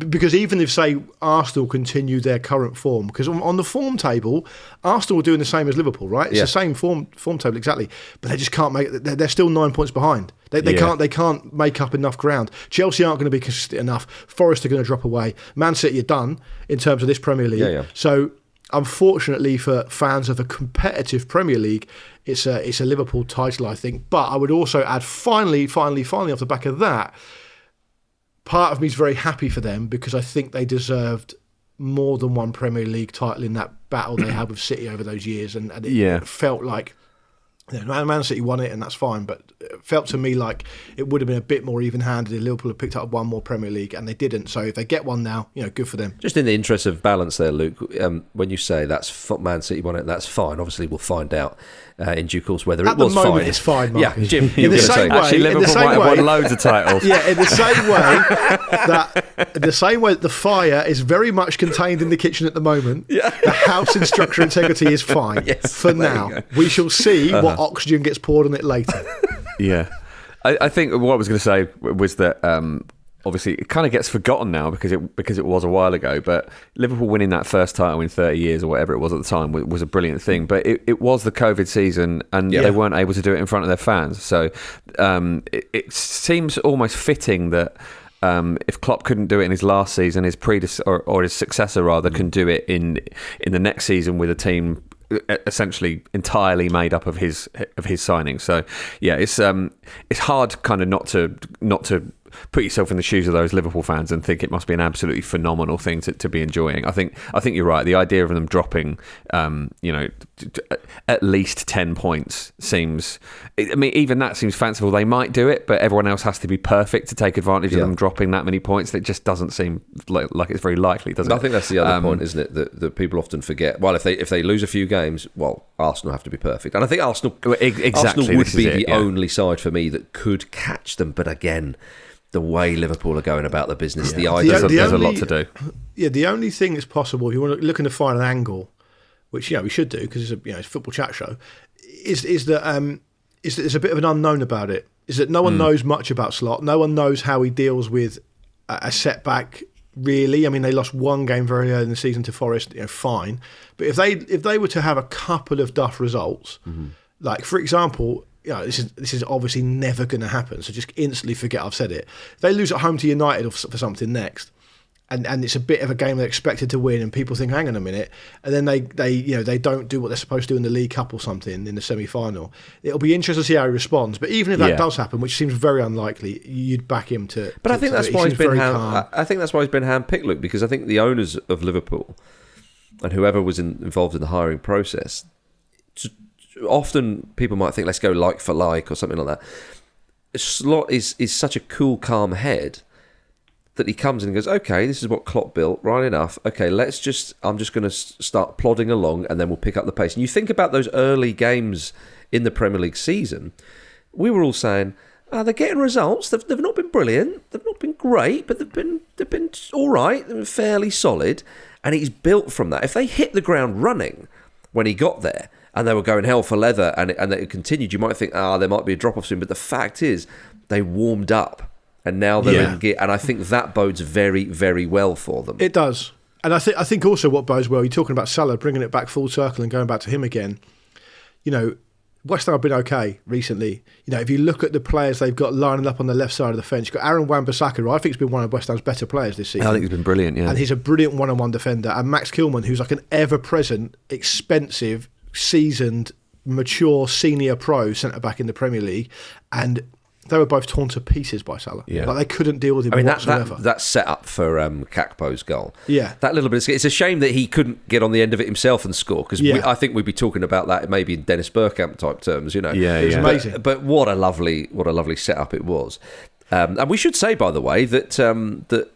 because even if, say, Arsenal continue their current form, because on the form table, Arsenal are doing the same as Liverpool, right? It's the same form table exactly, but they just can't make it. They're still 9 points behind. They can't make up enough ground. Chelsea aren't going to be consistent enough. Forest are going to drop away. Man City are done in terms of this Premier League. So unfortunately for fans of a competitive Premier League, it's a Liverpool title, I think. But I would also add, finally, off the back of that, part of me is very happy for them because I think they deserved more than one Premier League title in that battle they had with City over those years, and it felt like Man City won it, and that's fine, but it felt to me like it would have been a bit more even-handed if Liverpool had picked up one more Premier League, and they didn't. So if they get one now, good for them. Just in the interest of balance there, Luke, when you say that's Man City won it, that's fine. Obviously, we'll find out in due course whether it was fine. At the moment, it's fine, Marcus. Yeah, Jim, you were going to say. Actually, Liverpool might have won loads of titles. Yeah, in the same way that the fire is very much contained in the kitchen at the moment, the house in structure integrity is fine for now. We shall see what oxygen gets poured on it later. Yeah. I think what I was going to say was that obviously it kind of gets forgotten now because it was a while ago, but Liverpool winning that first title in 30 years or whatever it was at the time was a brilliant thing. But it was the COVID season, and they weren't able to do it in front of their fans. So it seems almost fitting that if Klopp couldn't do it in his last season, his or his successor rather can do it in the next season with a team essentially entirely made up of his signings. So yeah, it's hard kind of not to put yourself in the shoes of those Liverpool fans and think it must be an absolutely phenomenal thing to be enjoying. I think you're right. The idea of them dropping, at least 10 points seems. I mean, even that seems fanciful. They might do it, but everyone else has to be perfect to take advantage of them dropping that many points. It just doesn't seem like it's very likely, does it? I think that's the other point, isn't it? That people often forget. Well, if they lose a few games, well, Arsenal have to be perfect, and I think Arsenal would be the only side for me that could catch them. But again, the way Liverpool are going about the business, the idea there's a lot to do. Yeah, the only thing that's possible, if you want to look to find an angle, which we should do because it's a football chat show, is that there's a bit of an unknown about it. Is that no one knows much about Slot. No one knows how he deals with a setback. Really, I mean, they lost one game very early in the season to Forest. Fine, but if they were to have a couple of duff results, like for example. This is obviously never going to happen, so just instantly forget I've said it. If they lose at home to United for something next, and it's a bit of a game they're expected to win, and people think, hang on a minute, and then they don't do what they're supposed to do in the League Cup or something in the semi-final. It'll be interesting to see how he responds. But even if that does happen, which seems very unlikely, you'd back him to. But I think that's why he's been handpicked, Luke, because I think the owners of Liverpool and whoever was involved in the hiring process. Often people might think, let's go like for like or something like that. Slot is such a cool, calm head that he comes in and goes, okay, this is what Klopp built, right enough. Okay, I'm just going to start plodding along and then we'll pick up the pace. And you think about those early games in the Premier League season, we were all saying, they're getting results. They've not been brilliant. They've not been great, but they've been all right. They've been fairly solid. And he's built from that. If they hit the ground running when he got there, and they were going hell for leather, and it continued, you might think, there might be a drop-off soon. But the fact is, they warmed up, and now they're in gear. And I think that bodes very, very well for them. It does. And I think also what bodes well, you're talking about Salah, bringing it back full circle and going back to him again. West Ham have been okay recently. If you look at the players they've got lining up on the left side of the fence, you've got Aaron Wan-Bissaka, who I think has been one of West Ham's better players this season. I think he's been brilliant, yeah. And he's a brilliant one-on-one defender. And Max Kilman, who's like an ever-present, expensive, seasoned, mature senior pro centre-back in the Premier League, and they were both torn to pieces by Salah. Yeah. Like they couldn't deal with him whatsoever. That set up for Kakpo's goal. Yeah. That little bit, it's a shame that he couldn't get on the end of it himself and score, because I think we'd be talking about that maybe in Dennis Bergkamp type terms, Yeah, it was amazing. But what a lovely setup it was. And we should say, by the way, that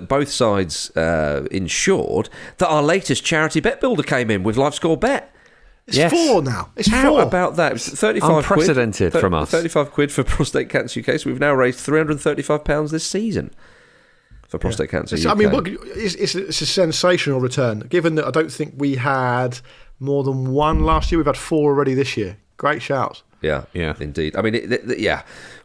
both sides ensured that our latest charity bet builder came in with LiveScore Bet. It's 4 now. It's How 4. about that? It was 35 unprecedented quid, from us. 35 quid for Prostate Cancer UK. So we've now raised £335 this season for Prostate Cancer UK. I mean, it's a sensational return. Given that I don't think we had more than one last year, we've had 4 already this year. Great shouts. Yeah, indeed. I mean,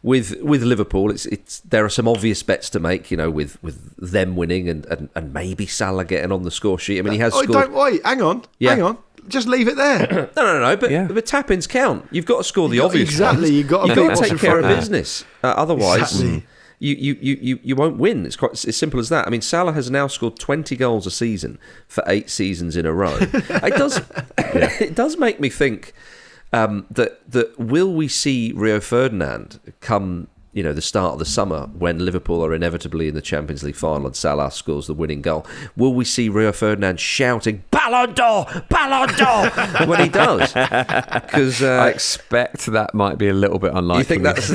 with Liverpool, it's there are some obvious bets to make. with them winning and maybe Salah getting on the score sheet. I mean, he has scored. Wait, hang on. Just leave it there. No. But tap-ins count. You've got to score the obvious. Exactly. You've got to take care of business. Otherwise, you won't win. It's quite as simple as that. I mean, Salah has now scored 20 goals a season for 8 seasons in a row. It does make me think that will we see Rio Ferdinand come the start of the summer when Liverpool are inevitably in the Champions League final and Salah scores the winning goal? Will we see Rio Ferdinand shouting "Ballon d'Or, Ballon d'Or" when he does? Because I expect that might be a little bit unlikely. You think that's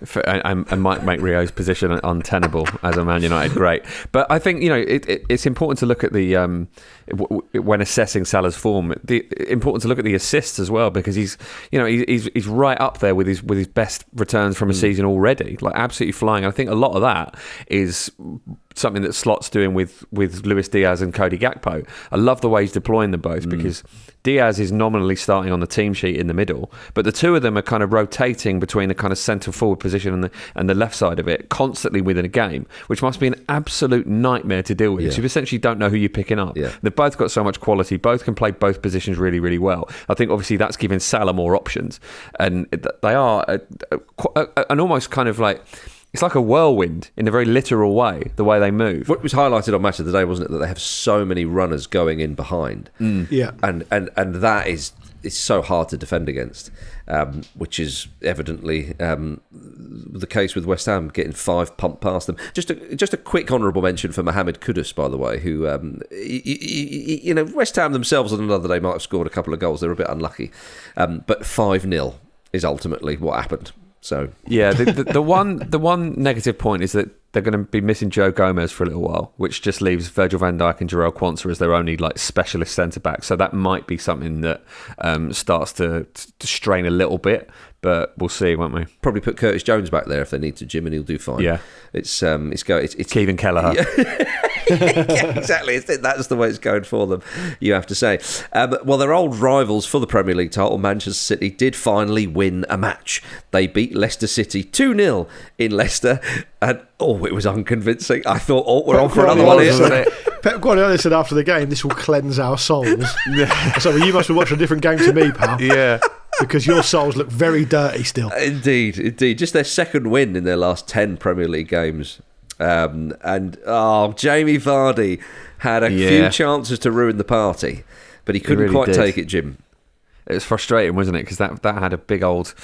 and might make Rio's position untenable as a Man United great. But I think it's important to look at the when assessing Salah's form. Important to look at the assists as well, because he's right up there with his best returns from a season already, like absolutely flying. I think a lot of that is something that Slot's doing with Luis Diaz and Cody Gakpo. I love the way he's deploying them both, because Diaz is nominally starting on the team sheet in the middle, but the two of them are kind of rotating between the kind of centre forward position and the left side of it constantly within a game, which must be an absolute nightmare to deal with. Yeah. So you essentially don't know who you're picking up. Yeah. They've both got so much quality, both can play both positions really, really well. I think obviously that's giving Salah more options, and they are an almost kind of like, it's like a whirlwind in a very literal way, the way they move. What was highlighted on Match of the Day, wasn't it, that they have so many runners going in behind. Yeah. And that is so hard to defend against, which is evidently the case with West Ham, getting 5 pumped past them. Just a quick honourable mention for Mohamed Kudus, by the way, who, West Ham themselves on another day might have scored a couple of goals. They were a bit unlucky. But 5-0 is ultimately what happened. So yeah, the one negative point is that they're going to be missing Joe Gomez for a little while, which just leaves Virgil van Dijk and Jarrell Quansah as their only like specialist centre back. So that might be something that starts to strain a little bit, but we'll see, won't we? Probably put Curtis Jones back there if they need to, Jim, and he'll do fine. Yeah, it's Kevin Kelleher. Yeah. Yeah, exactly. That's the way it's going for them, you have to say. Well, their old rivals for the Premier League title, Manchester City, did finally win a match. They beat Leicester City 2-0 in Leicester, and it was unconvincing. I thought, we're on for another one here, isn't it? Pep Guardiola said after the game, "This will cleanse our souls." So you must have watched a different game to me, pal. Yeah. Because your souls look very dirty still. Indeed. Just their second win in their last 10 Premier League games. Jamie Vardy had a few chances to ruin the party, but he couldn't quite take it, Jim. It was frustrating, wasn't it? Because that had a big old...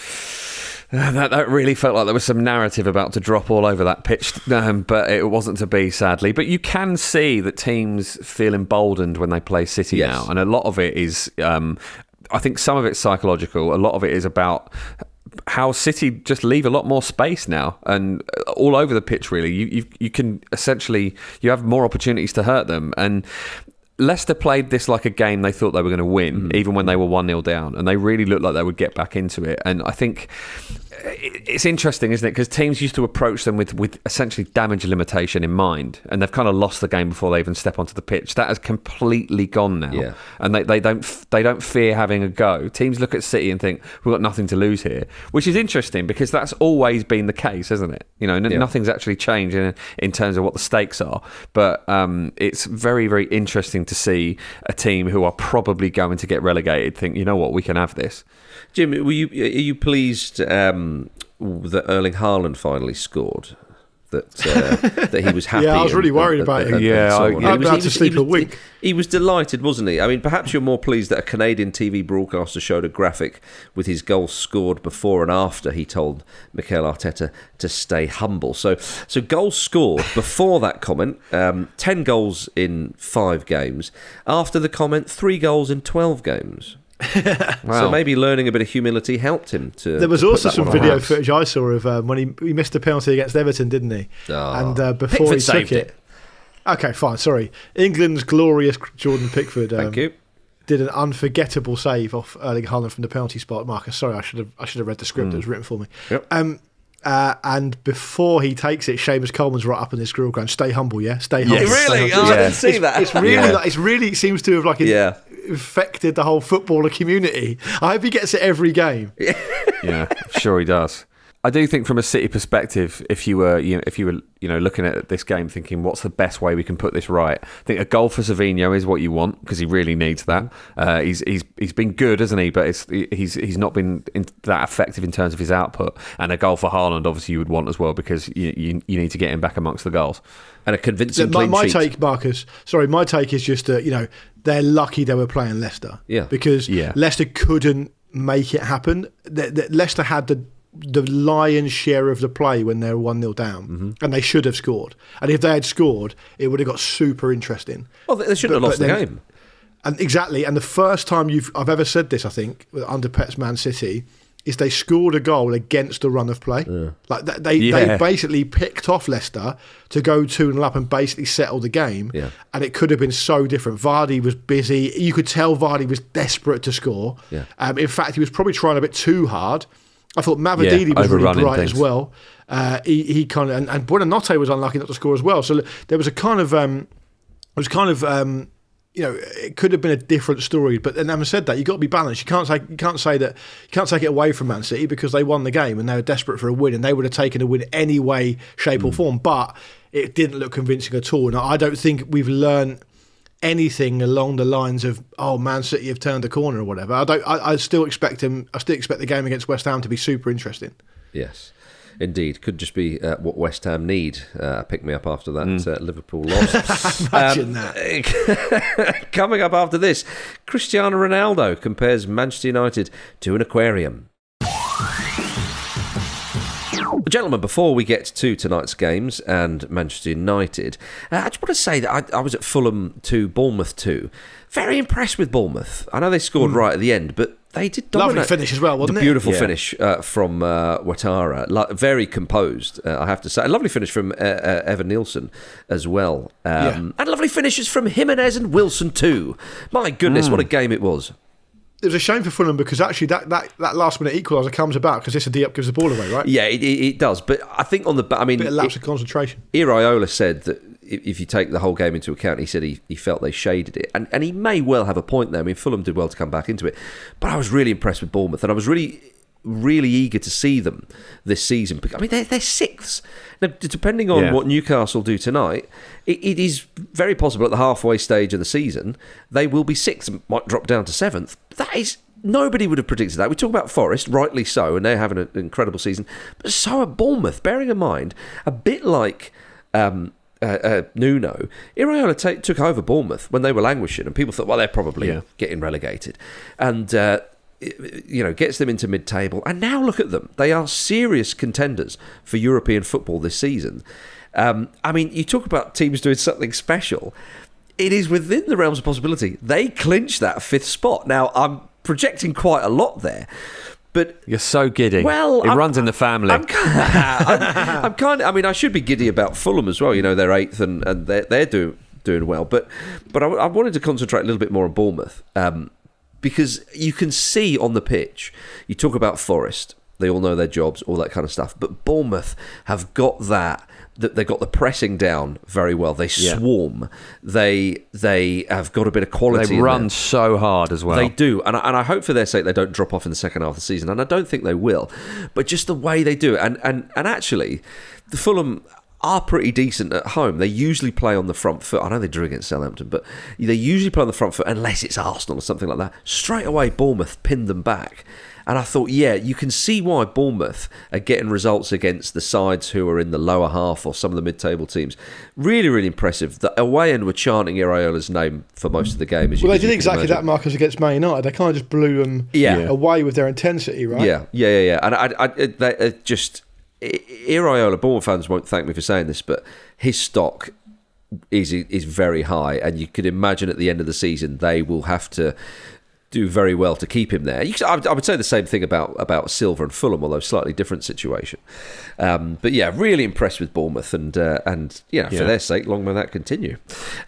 That really felt like there was some narrative about to drop all over that pitch, but it wasn't to be, sadly. But you can see that teams feel emboldened when they play City now, and a lot of it is... I think some of it's psychological. A lot of it is about how City just leave a lot more space now, and all over the pitch, really. You can essentially, you have more opportunities to hurt them. And Leicester played this like a game they thought they were going to win, even when they were 1-0 down, and they really looked like they would get back into it. And I think it's interesting, isn't it? Because teams used to approach them with essentially damage limitation in mind, and they've kind of lost the game before they even step onto the pitch. That has completely gone now, and they don't fear having a go. Teams look at City and think, we've got nothing to lose here, which is interesting because that's always been the case, isn't it? Nothing's actually changed in terms of what the stakes are. But it's very, very interesting to see a team who are probably going to get relegated think, you know what, we can have this. Jim, are you pleased that Erling Haaland finally scored? That he was happy. Yeah, I was really worried about him. I'm about to sleep a wink. He was delighted, wasn't he? I mean, perhaps you're more pleased that a Canadian TV broadcaster showed a graphic with his goals scored before and after he told Mikel Arteta to stay humble. So goals scored before that comment, 10 goals in 5 games. After the comment, 3 goals in 12 games. Wow. So maybe learning a bit of humility helped him to. There was also some video footage I saw of when he missed a penalty against Everton, didn't he? And before Pickford he took it. Okay, fine. Sorry, England's glorious Jordan Pickford. Thank you. Did an unforgettable save off Erling Haaland from the penalty spot. Marcus, sorry, I should have read the script that was written for me. Yep. And before he takes it, Seamus Coleman's right up in his grill going, "Stay humble, yeah, stay humble." Yes. Really? Stay humble. I didn't see that. It's really, it seems to have affected the whole footballer community. I hope he gets it every game. Yeah, I'm sure he does. I do think from a City perspective, if you were looking at this game thinking what's the best way we can put this right, I think a goal for Savinho is what you want because he really needs that. He's been good, hasn't he? But he's not been that effective in terms of his output. And a goal for Haaland, obviously, you would want as well because you need to get him back amongst the goals. And a convincing clean my sheet. take, Marcus. Sorry, my take is just that they're lucky they were playing Leicester. Yeah. Because Leicester couldn't make it happen. Leicester had the lion's share of the play when they're 1-0 down, and they should have scored. And if they had scored, it would have got super interesting. Well, they shouldn't have lost the game. And exactly. And the first time I've ever said this, I think, under Pep's Man City, is they scored a goal against the run of play. Yeah. Like they basically picked off Leicester to go 2-0 up and basically settle the game. Yeah. And it could have been so different. Vardy was busy. You could tell Vardy was desperate to score. Yeah. In fact, he was probably trying a bit too hard. I thought Mavididi was really bright as well. He kind of and Buonanotte was unlucky not to score as well. So there was a kind of it could have been a different story, but then having said that, you've got to be balanced. You can't take it away from Man City because they won the game and they were desperate for a win and they would have taken a win any way, shape or form, but it didn't look convincing at all. And I don't think we've learned anything along the lines of, Man City have turned the corner or whatever. I still expect the game against West Ham to be super interesting. Yes. Indeed, could just be what West Ham need. Pick me up after that Liverpool loss. Imagine that. Coming up after this, Cristiano Ronaldo compares Manchester United to an aquarium. Gentlemen, before we get to tonight's games and Manchester United, I just want to say that I was at Fulham 2, Bournemouth 2. Very impressed with Bournemouth. I know they scored right at the end, but they did dominate. Lovely finish as well, wasn't it? Beautiful finish from Ouattara. Very composed, I have to say. A lovely finish from Evan Nielsen as well. And lovely finishes from Jimenez and Wilson too. My goodness, what a game it was. It was a shame for Fulham because actually that last minute equaliser comes about because Issa Diop gives the ball away, right? Yeah, it does. But I think on the... I mean, a bit of lapse of concentration. Iraola said that if you take the whole game into account, he said he felt they shaded it. And he may well have a point there. I mean, Fulham did well to come back into it. But I was really impressed with Bournemouth and I was really eager to see them this season. I mean, they're sixths. Now, depending on what Newcastle do tonight, it is very possible at the halfway stage of the season, they will be sixth and might drop down to seventh. That is... Nobody would have predicted that. We talk about Forest, rightly so, and they're having an incredible season. But so are Bournemouth, bearing in mind, a bit like... Nuno, Iraola took over Bournemouth when they were languishing, and people thought, well, they're probably getting relegated, and gets them into mid-table. And now look at them; they are serious contenders for European football this season. I mean, you talk about teams doing something special. It is within the realms of possibility. They clinch that fifth spot. Now, I'm projecting quite a lot there. But you're so giddy. Well, it runs in the family. I'm kind of. I mean, I should be giddy about Fulham as well. You know, they're eighth and they're doing well. But I wanted to concentrate a little bit more on Bournemouth because you can see on the pitch. You talk about Forest. They all know their jobs, all that kind of stuff. But Bournemouth have got that. They got the pressing down very well. They swarm. They have got a bit of quality. They run so hard as well. They do, and I hope for their sake they don't drop off in the second half of the season, and I don't think they will. But just the way they do it, and actually, the Fulham are pretty decent at home. They usually play on the front foot. I know they drew against Southampton, but they usually play on the front foot unless it's Arsenal or something like that. Straight away, Bournemouth pinned them back. And I thought, you can see why Bournemouth are getting results against the sides who are in the lower half or some of the mid-table teams. Really, really impressive. The away end were chanting Iraola's name for most of the game. They did exactly that, Marcus, against Man United. They kind of just blew them away with their intensity, right? Yeah. And Iraola, Bournemouth fans won't thank me for saying this, but his stock is very high, and you could imagine at the end of the season they will have to do very well to keep him there. I would say the same thing about Silva and Fulham, although slightly different situation. But really impressed with Bournemouth, and for their sake, long may that continue.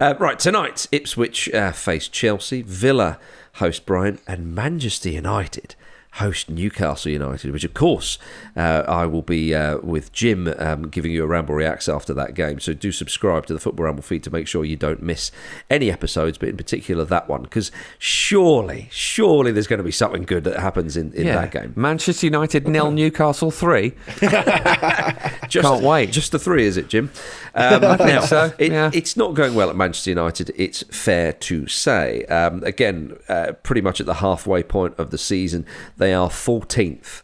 Right, tonight Ipswich face Chelsea, Villa host Brighton, and Manchester United host Newcastle United, which of course I will be with Jim giving you a Ramble Reacts after that game. So do subscribe to the Football Ramble feed to make sure you don't miss any episodes, but in particular that one, because surely there's going to be something good that happens in that game. Manchester United 0, Newcastle 3. Can't wait. Just the 3, is it, Jim? I think so. It's not going well at Manchester United, it's fair to say. Again, pretty much at the halfway point of the season, they are 14th.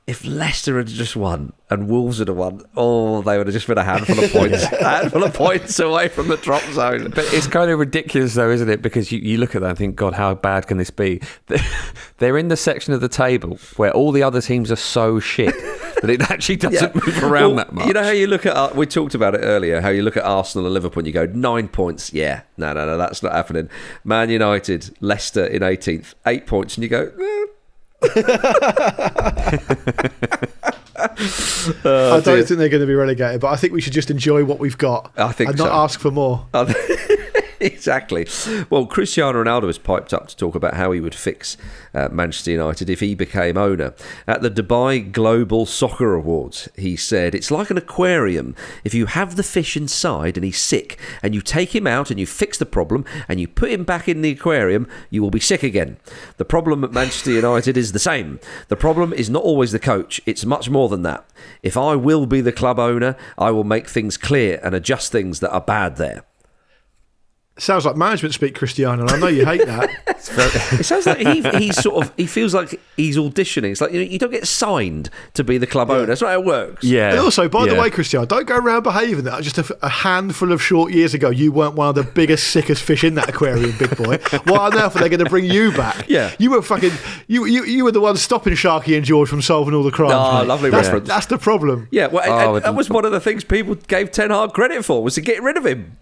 if Leicester had just won and Wolves had won, they would have just been a handful of points, away from the drop zone. But it's kind of ridiculous, though, isn't it? Because you look at that and think, God, how bad can this be? They're in the section of the table where all the other teams are so shit that it actually doesn't move around that much. You know how you look at, we talked about it earlier, how you look at Arsenal and Liverpool and you go, 9 points, yeah, no, that's not happening. Man United, Leicester in 18th, 8 points, and you go, I don't think they're going to be relegated, but I think we should just enjoy what we've got. I think and not ask for more. Exactly. Well, Cristiano Ronaldo has piped up to talk about how he would fix Manchester United if he became owner. At the Dubai Global Soccer Awards, he said, "It's like an aquarium. If you have the fish inside and he's sick, and you take him out and you fix the problem and you put him back in the aquarium, you will be sick again. The problem at Manchester United is the same. The problem is not always the coach. It's much more than that. If I will be the club owner, I will make things clear and adjust things that are bad there." Sounds like management speak, Cristiano, and I know you hate that. It sounds like he feels like he's auditioning. It's like, you don't get signed to be the club owner. That's not how it works. Yeah. And also, by the way, Cristiano, don't go around behaving that just a handful of short years ago you weren't one of the biggest, sickest fish in that aquarium, big boy. Why on earth are they going to bring you back? Yeah. You were you were the one stopping Sharky and George from solving all the crimes. Lovely reference. That's the problem. Yeah, well, that was one of the things people gave Ten Hag credit for, was to get rid of him.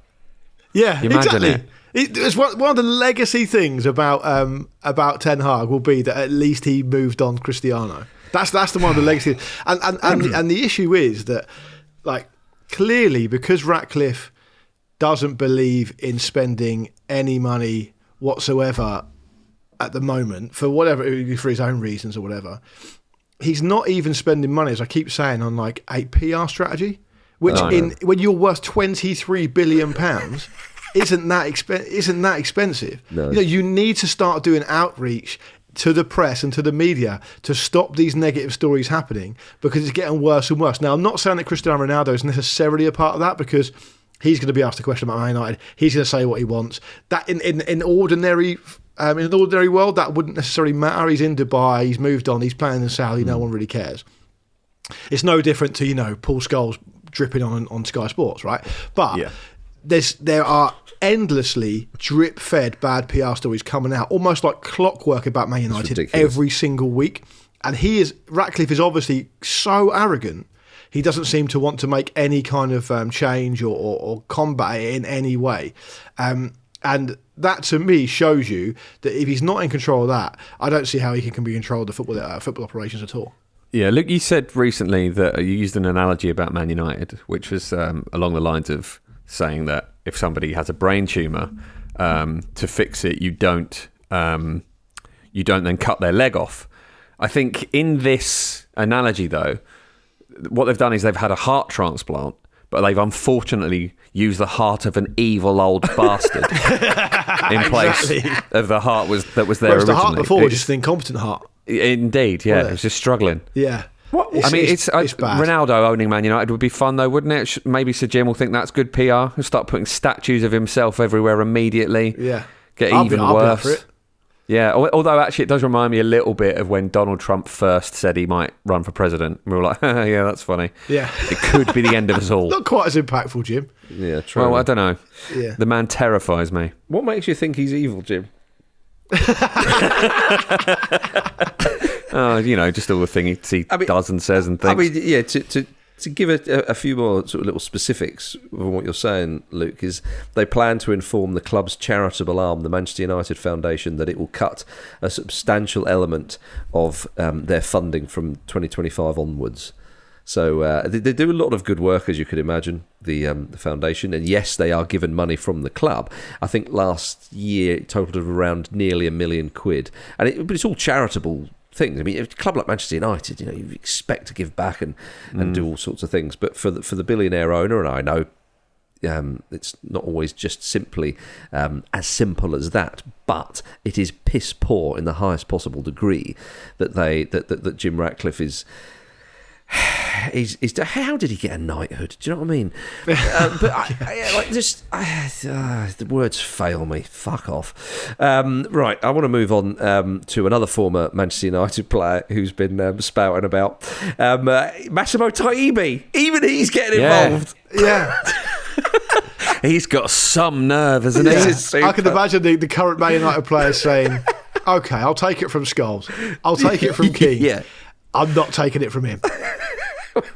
Yeah, exactly. It's one of the legacy things about Ten Hag will be that at least he moved on Cristiano. That's the one of the legacy. And the issue is that, like, clearly because Ratcliffe doesn't believe in spending any money whatsoever at the moment for his own reasons or whatever, he's not even spending money, as I keep saying, on like a PR strategy. Which when you're worth £23 billion, isn't that expensive? No. You need to start doing outreach to the press and to the media to stop these negative stories happening, because it's getting worse and worse. Now, I'm not saying that Cristiano Ronaldo is necessarily a part of that, because he's going to be asked a question about Man United. He's going to say what he wants. That in ordinary world, that wouldn't necessarily matter. He's in Dubai. He's moved on. He's playing in Saudi. No one really cares. It's no different to Paul Scholes dripping on Sky Sports, right? But there are endlessly drip-fed bad PR stories coming out, almost like clockwork, about Man United every single week. And Ratcliffe is obviously so arrogant, he doesn't seem to want to make any kind of change or combat it in any way. And that, to me, shows you that if he's not in control of that, I don't see how he can be in control of the football operations at all. Yeah, look, you said recently that you used an analogy about Man United, which was along the lines of saying that if somebody has a brain tumour, to fix it, you don't then cut their leg off. I think in this analogy, though, what they've done is they've had a heart transplant, but they've unfortunately used the heart of an evil old bastard in place of the heart that was there originally. The heart before was just an incompetent heart. Indeed, yeah. It was just struggling. Yeah. It's bad. Ronaldo owning Man United would be fun, though, wouldn't it? Maybe Sir Jim will think that's good PR. He'll start putting statues of himself everywhere immediately. Yeah. Get even worse. Yeah, although actually it does remind me a little bit of when Donald Trump first said he might run for president. We were like, yeah, that's funny. Yeah. It could be the end of us all. Not quite as impactful, Jim. Yeah, true. Well, I don't know. Yeah. The man terrifies me. What makes you think he's evil, Jim? Just all the things he does and says and thinks. To give a few more sort of little specifics of what you're saying, Luke, is they plan to inform the club's charitable arm, the Manchester United Foundation, that it will cut a substantial element of their funding from 2025 onwards. So they do a lot of good work, as you could imagine, the foundation. And yes, they are given money from the club. I think last year it totaled around nearly £1 million. But it's all charitable things. I mean, a club like Manchester United, you expect to give back and do all sorts of things. But for the billionaire owner, and I know it's not always just simply as simple as that, but it is piss poor in the highest possible degree that Jim Ratcliffe is how did he get a knighthood? Do you know what I mean? The words fail me. Fuck off. Right, I want to move on to another former Manchester United player who's been spouting about Massimo Taibbi. Even he's getting involved. Yeah. He's got some nerve, hasn't he? I can imagine the current Man United players saying, "Okay, I'll take it from Scholes. I'll take it from Keane. Yeah. I'm not taking it from him."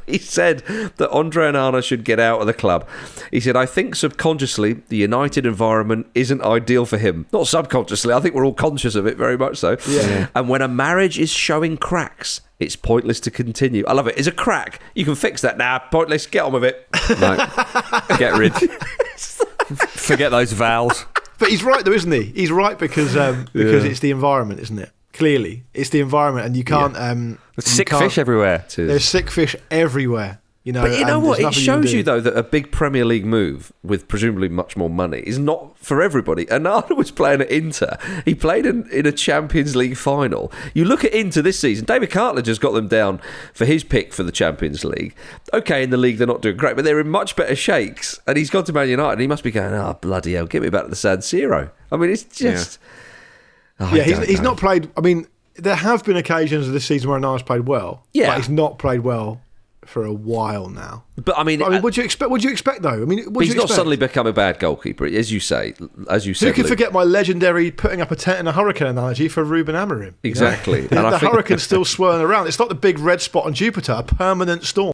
He said that Andre Onana should get out of the club. He said, "I think subconsciously the United environment isn't ideal for him." Not subconsciously, I think we're all conscious of it, very much so. Yeah. And when a marriage is showing cracks, it's pointless to continue. I love it. It's a crack. You can fix that now. Pointless. Get on with it. No. Get rid. Forget those vows. But he's right, though, isn't he? He's right because it's the environment, isn't it? Clearly, it's the environment, and you can't. There's sick fish everywhere. There's sick fish everywhere. You know, but you know what? It shows you, do. though, that a big Premier League move with presumably much more money is not for everybody. Onana was playing at Inter. He played in a Champions League final. You look at Inter this season, David Cartledge has got them down for his pick for the Champions League. Okay, in the league they're not doing great, but they're in much better shakes. And he's gone to Man United and he must be going, "Oh, bloody hell, get me back to the San Siro." I mean, it's just... he's not played... I mean, there have been occasions this season where Onana's played well. Yeah. But he's not played well for a while now. But I mean, what do you expect? What do you expect, though? I mean, he's not suddenly become a bad goalkeeper, as you say. Who can forget my legendary putting up a tent in a hurricane analogy for Ruben Amorim? Exactly. You know? The hurricane's still swirling around. It's not the big red spot on Jupiter, a permanent storm.